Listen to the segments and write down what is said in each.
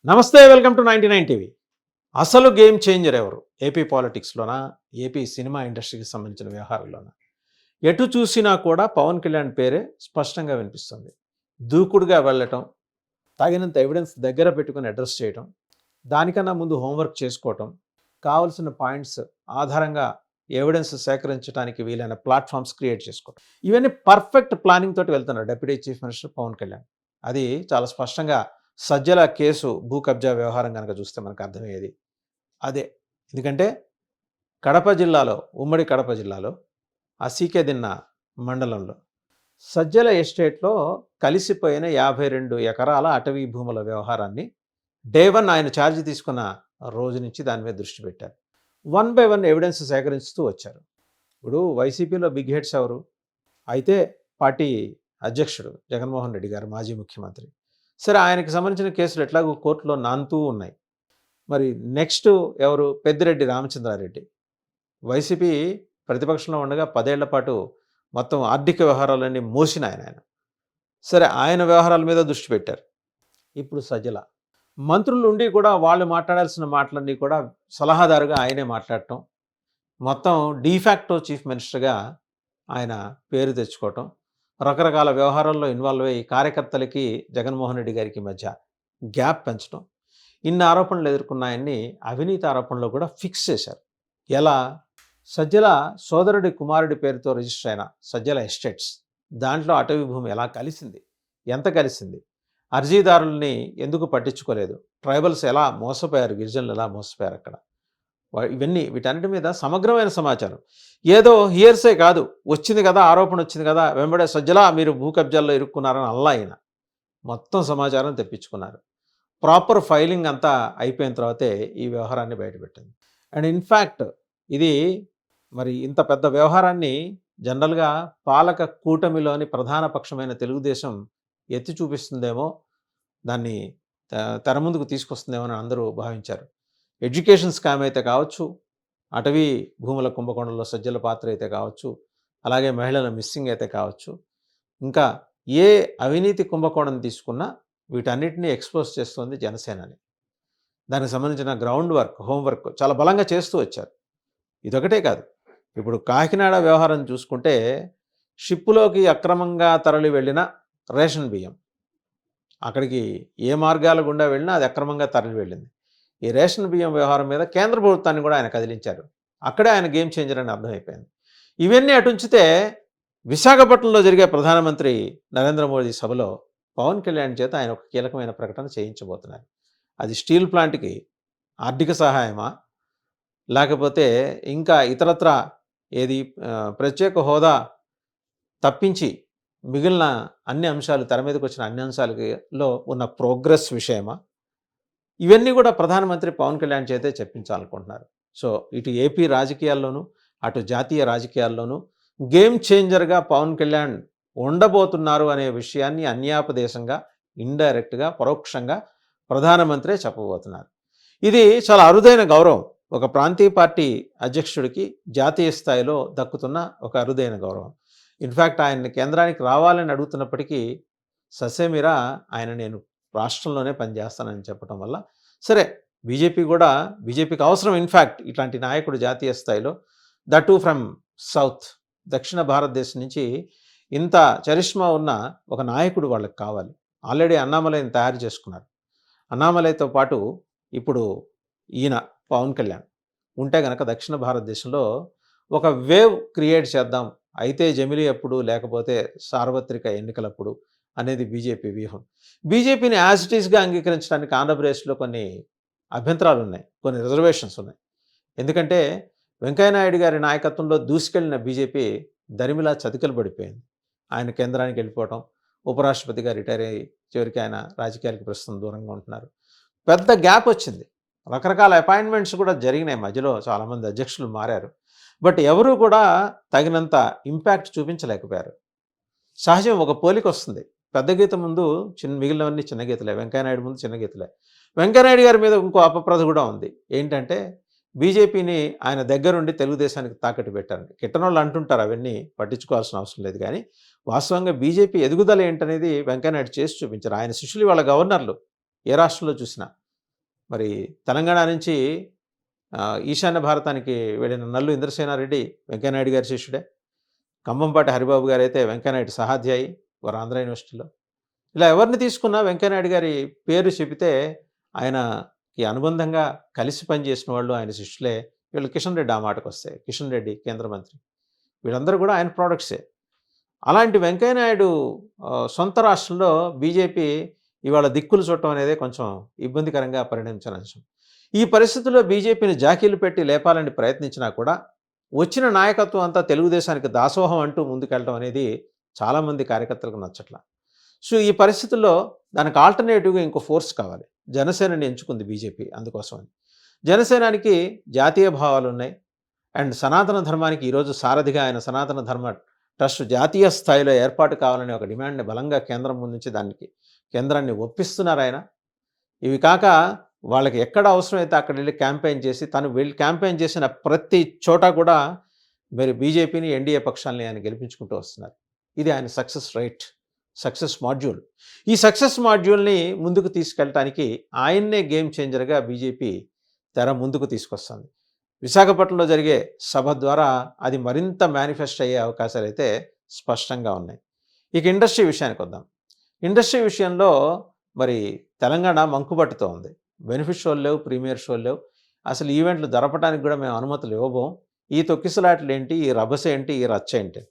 నమస్తే, welcome to 99 TV. అసలు game changer ఎవరు? ఏపీ పాలిటిక్స్‌లోనా? ఏపీ సినిమా ఇండస్ట్రీకి సంబంధించిన వ్యవహారాల్లోనా? ఎటు చూసినా కూడా పవన్ కళ్యాణ్ పేరే స్పష్టంగా వినిపిస్తుంది. దూకుడుగా వెళ్ళటం, తగినంత ఎవిడెన్స్ దగ్గర పెట్టుకొని అడ్రెస్ చేయటం, దానికన్నా ముందు హోంవర్క్ చేసుకోవటం, కావాల్సిన పాయింట్స్ ఆధారంగా ఎవిడెన్స్ సేకరించడానికి వీలైన ప్లాట్‌ఫామ్స్ క్రియేట్ చేసుకోవటం. ఇవన్నీ పర్ఫెక్ట్ ప్లానింగ్ తోటి వెళ్తున్నారు deputy chief minister Pawan Kalyan. అది చాలా స్పష్టంగా సజ్జల కేసు భూ కబ్జా వ్యవహారం గనక చూస్తే మనకు అర్థమయ్యేది అదే. ఎందుకంటే కడప జిల్లాలో, ఉమ్మడి కడప జిల్లాలో సీకే దిన్న మండలంలో సజ్జల ఎస్టేట్‌లో కలిసిపోయిన 52 ఎకరాల అటవీ భూముల వ్యవహారాన్ని డే 1 ఆయన ఛార్జ్ తీసుకున్న రోజు నుంచి దాని మీద దృష్టి పెట్టారు. వన్ బై వన్ ఎవిడెన్స్ సేకరిస్తూ వచ్చారు. ఇప్పుడు వైసీపీలో బిగ్ హెడ్స్ ఎవరు? అయితే పార్టీ అధ్యక్షుడు జగన్మోహన్ రెడ్డి గారు, మాజీ ముఖ్యమంత్రి. సరే, ఆయనకి సంబంధించిన కేసులు ఎట్లాగో కోర్టులో నానుతూ ఉన్నాయి. మరి నెక్స్ట్ ఎవరు? పెద్దిరెడ్డి రామచంద్రారెడ్డి. వైసీపీ ప్రతిపక్షంలో ఉండగా 10 ఏళ్ల పాటు మొత్తం ఆర్థిక వ్యవహారాలన్నీ మోసిన ఆయన. సరే, ఆయన వ్యవహారాల మీద దృష్టి పెట్టారు. ఇప్పుడు సజ్జల మంత్రులు ఉండి కూడా వాళ్ళు మాట్లాడాల్సిన మాటలన్నీ కూడా సలహాదారుగా ఆయనే మాట్లాడటం, మొత్తం డీఫాక్టో చీఫ్ మినిస్టర్గా ఆయన పేరు తెచ్చుకోవటం, రకరకాల వ్యవహారాల్లో ఇన్వాల్వ్ అయ్యి కార్యకర్తలకి జగన్మోహన్ రెడ్డి గారికి మధ్య గ్యాప్ పెంచడం, ఇన్ని ఆరోపణలు ఎదుర్కొన్న ఆయన్ని అవినీతి ఆరోపణలో కూడా ఫిక్స్ చేశారు. ఎలా? సజ్జల సోదరుడి కుమారుడి పేరుతో రిజిస్టర్ అయిన సజ్జల ఎస్టేట్స్, దాంట్లో అటవీ భూమి ఎలా కలిసింది, ఎంత కలిసింది, అర్జీదారుల్ని ఎందుకు పట్టించుకోలేదు, ట్రైబల్స్ ఎలా మోసపోయారు, గిరిజనులు ఎలా మోసపోయారు అక్కడ, ఇవన్నీ వీటన్నిటి మీద సమగ్రమైన సమాచారం. ఏదో హియర్సే కాదు, వచ్చింది కదా, ఆరోపణ వచ్చింది కదా, వెంబడే సజ్జల మీరు భూ కబ్జాల్లో ఇరుక్కున్నారని అల్లా ఆయన మొత్తం సమాచారం తెప్పించుకున్నారు. ప్రాపర్ ఫైలింగ్ అంతా అయిపోయిన తర్వాతే ఈ వ్యవహారాన్ని బయటపెట్టింది. అండ్ ఇన్ఫ్యాక్ట్ ఇది మరి ఇంత పెద్ద వ్యవహారాన్ని జనరల్గా పాలక కూటమిలోని ప్రధాన పక్షమైన తెలుగుదేశం ఎత్తి చూపిస్తుందేమో, దాన్ని తెర ముందుకు తీసుకొస్తుందేమో అని అందరూ భావించారు. ఎడ్యుకేషన్ స్కామ్ అయితే కావచ్చు, అటవీ భూముల కుంభకోణంలో సజ్జల పాత్ర అయితే కావచ్చు, అలాగే మహిళల మిస్సింగ్ అయితే కావచ్చు, ఇంకా ఏ అవినీతి కుంభకోణం తీసుకున్నా వీటన్నిటినీ ఎక్స్పోజ్ చేస్తుంది జనసేనని. దానికి సంబంధించిన గ్రౌండ్ వర్క్, హోంవర్క్ చాలా బలంగా చేస్తూ వచ్చారు. ఇదొకటే కాదు, ఇప్పుడు కాకినాడ వ్యవహారం చూసుకుంటే షిప్పులోకి అక్రమంగా తరలి వెళ్ళిన రేషన్ బియ్యం, అక్కడికి ఏ మార్గాల గుండా వెళ్ళినా అది అక్రమంగా తరలి వెళ్ళింది. ఈ రేషన్ బియ్యం వ్యవహారం మీద కేంద్ర ప్రభుత్వాన్ని కూడా ఆయన కదిలించారు. అక్కడే ఆయన గేమ్ చేంజర్ అని అర్థమైపోయింది. ఇవన్నీ అటుంచితే విశాఖపట్నంలో జరిగే ప్రధానమంత్రి నరేంద్ర మోదీ సభలో పవన్ కళ్యాణ్ చేత ఆయన ఒక కీలకమైన ప్రకటన చేయించబోతున్నారు. అది స్టీల్ ప్లాంట్కి ఆర్థిక సహాయమా, లేకపోతే ఇంకా ఇతరత్రా ఏది ప్రత్యేక హోదా తప్పించి మిగిలిన అన్ని అంశాలు, తెర మీదకి వచ్చిన అన్ని అంశాలలో ఉన్న ప్రోగ్రెస్ విషయమా, ఇవన్నీ కూడా ప్రధానమంత్రి పవన్ కళ్యాణ్ చేతే చెప్పించాలనుకుంటున్నారు. సో ఇటు ఏపీ రాజకీయాల్లోనూ అటు జాతీయ రాజకీయాల్లోనూ గేమ్ చేంజర్గా పవన్ కళ్యాణ్ ఉండబోతున్నారు అనే విషయాన్ని అన్యాపదేశంగా, ఇండైరెక్ట్గా, పరోక్షంగా ప్రధానమంత్రే చెప్పబోతున్నారు. ఇది చాలా అరుదైన గౌరవం. ఒక ప్రాంతీయ పార్టీ అధ్యక్షుడికి జాతీయ స్థాయిలో దక్కుతున్న ఒక అరుదైన గౌరవం. ఇన్ఫ్యాక్ట్ ఆయన్ని కేంద్రానికి రావాలని అడుగుతున్నప్పటికీ ససేమిరా ఆయన నేను రాష్ట్రంలోనే పనిచేస్తానని చెప్పడం వల్ల, సరే బీజేపీకి అవసరం ఇన్ఫ్యాక్ట్ ఇట్లాంటి నాయకుడు జాతీయ స్థాయిలో, దట్ టు ఫ్రమ్ సౌత్, దక్షిణ భారతదేశం నుంచి ఇంత చరిష్మా ఉన్న ఒక నాయకుడు వాళ్ళకి కావాలి. ఆల్రెడీ అన్నామలైని తయారు చేసుకున్నారు. అన్నామలైతో పాటు ఇప్పుడు ఈయన పవన్ కళ్యాణ్ ఉంటే గనక దక్షిణ భారతదేశంలో ఒక వేవ్ క్రియేట్ చేద్దాం, అయితే జమిలీ అప్పుడు లేకపోతే సార్వత్రిక ఎన్నికలప్పుడు అనేది బీజేపీ వ్యూహం. బీజేపీని యాజ్ ఇట్ ఈస్గా అంగీకరించడానికి ఆంధ్రప్రదేశ్లో కొన్ని అభ్యంతరాలు ఉన్నాయి, కొన్ని రిజర్వేషన్స్ ఉన్నాయి. ఎందుకంటే వెంకయ్యనాయుడు గారి నాయకత్వంలో దూసుకెళ్లిన బీజేపీ దరిమిలా చతికిల పడిపోయింది. ఆయన కేంద్రానికి వెళ్ళిపోవటం, ఉపరాష్ట్రపతిగా రిటైర్ అయ్యి చివరికి ఆయన రాజకీయాలకు ప్రస్తుతం దూరంగా ఉంటున్నారు. పెద్ద గ్యాప్ వచ్చింది. రకరకాల అపాయింట్మెంట్స్ కూడా జరిగినాయి, మధ్యలో చాలామంది అధ్యక్షులు మారారు. బట్ ఎవరూ కూడా తగినంత ఇంపాక్ట్ చూపించలేకపోయారు. సహజం, ఒక పోలిక వస్తుంది. పెద్ద గీత ముందు మిగిలినవన్నీ చిన్న గీతలే, వెంకయ్యనాయుడు ముందు చిన్న గీతలే. వెంకయ్యనాయుడు గారి మీద ఇంకో అపప్రద కూడా ఉంది. ఏంటంటే బీజేపీని ఆయన దగ్గరుండి తెలుగుదేశానికి తాకట్టు పెట్టారండి. కిట్టనోళ్ళు అంటుంటారు, అవన్నీ పట్టించుకోవాల్సిన అవసరం లేదు. కానీ వాస్తవంగా బీజేపీ ఎదుగుదల ఏంటనేది వెంకయ్యనాయుడు చేసి చూపించారు. ఆయన శిష్యులు వాళ్ళ గవర్నర్లు ఏ రాష్ట్రంలో చూసినా మరి తెలంగాణ నుంచి ఈశాన్య భారతానికి వెళ్ళిన నల్లు ఇంద్రసేనారెడ్డి వెంకయ్యనాయుడు గారి శిష్యుడే. కంభంపాటి హరిబాబు గారైతే వెంకయ్యనాయుడు సహాధ్యాయి వారు ఆంధ్ర యూనివర్సిటీలో. ఇలా ఎవరిని తీసుకున్నా వెంకయ్యనాయుడు గారి పేరు చెబితే ఆయనకి అనుబంధంగా కలిసి పనిచేసిన వాళ్ళు ఆయన శిష్యులే. వీళ్ళు కిషన్ రెడ్డి ఆ మాటకొస్తే. కిషన్ రెడ్డి కేంద్ర మంత్రి. వీళ్ళందరూ కూడా ఆయన ప్రొడక్ట్సే. అలాంటి వెంకయ్యనాయుడు సొంత రాష్ట్రంలో బీజేపీ ఇవాళ దిక్కులు చూడటం అనేది కొంచెం ఇబ్బందికరంగా పరిణమించిన అంశం. ఈ పరిస్థితుల్లో బీజేపీని జాకీలు పెట్టి లేపాలని ప్రయత్నించినా కూడా వచ్చిన నాయకత్వం అంతా తెలుగుదేశానికి దాసోహం అంటూ ముందుకెళ్ళడం అనేది చాలామంది కార్యకర్తలకు నచ్చట్ల. సో ఈ పరిస్థితుల్లో దానికి ఆల్టర్నేటివ్గా ఇంకో ఫోర్స్ కావాలి. జనసేనని ఎంచుకుంది బీజేపీ అందుకోసమని. జనసేనానికి జాతీయ భావాలు ఉన్నాయి. అండ్ సనాతన ధర్మానికి ఈరోజు సారథిగా ఆయన సనాతన ధర్మ ట్రస్ట్ జాతీయ స్థాయిలో ఏర్పాటు కావాలని ఒక డిమాండ్ని బలంగా కేంద్రం ముందుంచి దానికి కేంద్రాన్ని ఒప్పిస్తున్నారు ఆయన. ఇవి కాక వాళ్ళకి ఎక్కడ అవసరమైతే అక్కడ వెళ్ళి క్యాంపెయిన్ చేసి తను వెళ్ళి క్యాంపెయిన్ చేసిన ప్రతి చోట కూడా మరి బీజేపీని ఎన్డీఏ పక్షాలని ఆయన గెలిపించుకుంటూ వస్తున్నారు. ఇది ఆయన సక్సెస్ మాడ్యూల్. ఈ సక్సెస్ మాడ్యూల్ని ముందుకు తీసుకెళ్ళటానికి ఆయన్నే గేమ్ చేంజర్గా బీజేపీ తెర ముందుకు తీసుకొస్తుంది. విశాఖపట్నంలో జరిగే సభ ద్వారా అది మరింత మేనిఫెస్ట్ అయ్యే అవకాశాలు అయితే స్పష్టంగా ఉన్నాయి. ఇక ఇండస్ట్రీ విషయానికి వద్దాం. ఇండస్ట్రీ విషయంలో మరి తెలంగాణ మంకుబట్టుతో ఉంది. బెనిఫిట్ షోలు లేవు, ప్రీమియర్ షోలు లేవు. అసలు ఈవెంట్లు జరపడానికి కూడా మేము అనుమతులు ఇవ్వబోం. ఈ తొక్కిసలాట్లు ఏంటి, ఈ రభస ఏంటి, ఈ రచ్చ ఏంటి.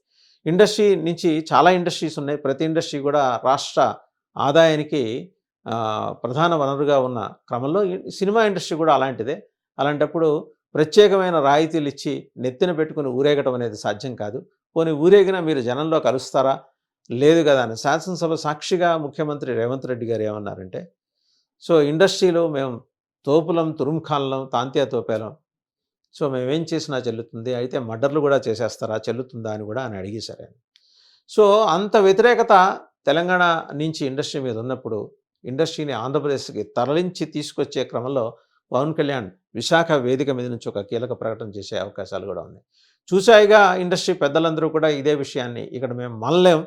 ఇండస్ట్రీ నుంచి చాలా ఇండస్ట్రీస్ ఉన్నాయి. ప్రతి ఇండస్ట్రీ కూడా రాష్ట్ర ఆదాయానికి ప్రధాన వనరుగా ఉన్న క్రమంలో సినిమా ఇండస్ట్రీ కూడా అలాంటిదే. అలాంటప్పుడు ప్రత్యేకమైన రాయితీలు ఇచ్చి నెత్తిన పెట్టుకుని ఊరేగటం అనేది సాధ్యం కాదు. పోనీ ఊరేగినా మీరు జనంలో కలుస్తారా? లేదు కదా అని శాసనసభ సాక్షిగా ముఖ్యమంత్రి రేవంత్ రెడ్డి గారు ఏమన్నారంటే, సో ఇండస్ట్రీలో మేము తోపులం, తురుంఖాన్లం, తాంత్యా తోపేలం. సో మేమేం చేసినా చెల్లుతుంది. అయితే మర్డర్లు కూడా చేసేస్తారా, చెల్లుతుందా అని కూడా ఆయన అడిగేశారు ఆయన. సో అంత వ్యతిరేకత తెలంగాణ నుంచి ఇండస్ట్రీ మీద ఉన్నప్పుడు ఇండస్ట్రీని ఆంధ్రప్రదేశ్కి తరలించి తీసుకొచ్చే క్రమంలో పవన్ కళ్యాణ్ విశాఖ వేదిక మీద నుంచి ఒక కీలక ప్రకటన చేసే అవకాశాలు కూడా ఉన్నాయి. చూసాయిగా ఇండస్ట్రీ పెద్దలందరూ కూడా ఇదే విషయాన్ని, ఇక్కడ మేము మళ్ళలేం,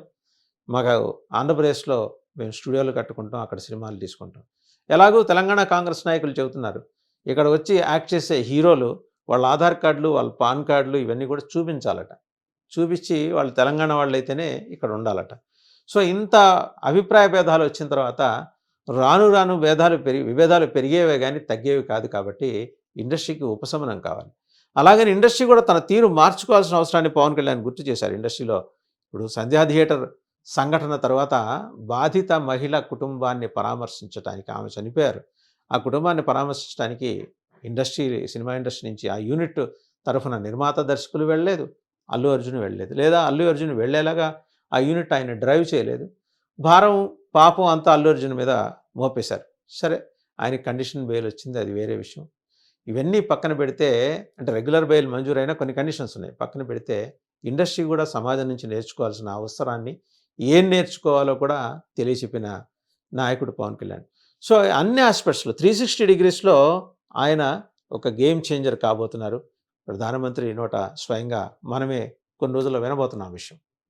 మాకు ఆంధ్రప్రదేశ్లో మేము స్టూడియోలు కట్టుకుంటాం, అక్కడ సినిమాలు తీసుకుంటాం. ఎలాగూ తెలంగాణ కాంగ్రెస్ నాయకులు చెబుతున్నారు, ఇక్కడ వచ్చి యాక్ట్ చేసే హీరోలు వాళ్ళ ఆధార్ కార్డులు, వాళ్ళ పాన్ కార్డులు ఇవన్నీ కూడా చూపించాలట. చూపించి వాళ్ళు తెలంగాణ వాళ్ళు అయితేనే ఇక్కడ ఉండాలట. సో ఇంత అభిప్రాయ భేదాలు వచ్చిన తర్వాత రాను రాను విభేదాలు పెరిగేవే కానీ తగ్గేవి కాదు. కాబట్టి ఇండస్ట్రీకి ఉపశమనం కావాలి. అలాగని ఇండస్ట్రీ కూడా తన తీరు మార్చుకోవాల్సిన అవసరాన్ని పవన్ కళ్యాణ్ గుర్తు చేశారు. ఇండస్ట్రీలో ఇప్పుడు సంధ్యా థియేటర్ సంఘటన తర్వాత బాధిత మహిళ కుటుంబాన్ని పరామర్శించడానికి, ఆమె చనిపోయారు, ఆ కుటుంబాన్ని పరామర్శించడానికి సినిమా ఇండస్ట్రీ నుంచి ఆ యూనిట్ తరఫున నిర్మాత దర్శకులు వెళ్ళలేదు, అల్లు అర్జున్ వెళ్ళలేదు, లేదా అల్లు అర్జున్ వెళ్ళేలాగా ఆ యూనిట్ ఆయన డ్రైవ్ చేయలేదు. భారం పాపం అంతా అల్లు అర్జున్ మీద మోపేశారు. సరే, ఆయనకి కండిషన్ బెయిల్ వచ్చింది, అది వేరే విషయం. ఇవన్నీ పక్కన పెడితే, అంటే రెగ్యులర్ బెయిల్ మంజూరైనా కొన్ని కండిషన్స్ ఉన్నాయి. పక్కన పెడితే ఇండస్ట్రీ కూడా సమాజం నుంచి నేర్చుకోవాల్సిన అవసరాన్ని, ఏం నేర్చుకోవాలో కూడా తెలియచెప్పిన నాయకుడు పవన్ కళ్యాణ్. సో అన్ని ఆస్పెక్ట్స్లో 360 డిగ్రీస్లో ఆయన ఒక గేమ్ చేంజర్ కాబోతున్నారు. ప్రధానమంత్రి నోట స్వయంగా మనమే కొన్ని రోజుల్లో వినబోతున్నాం విషయం.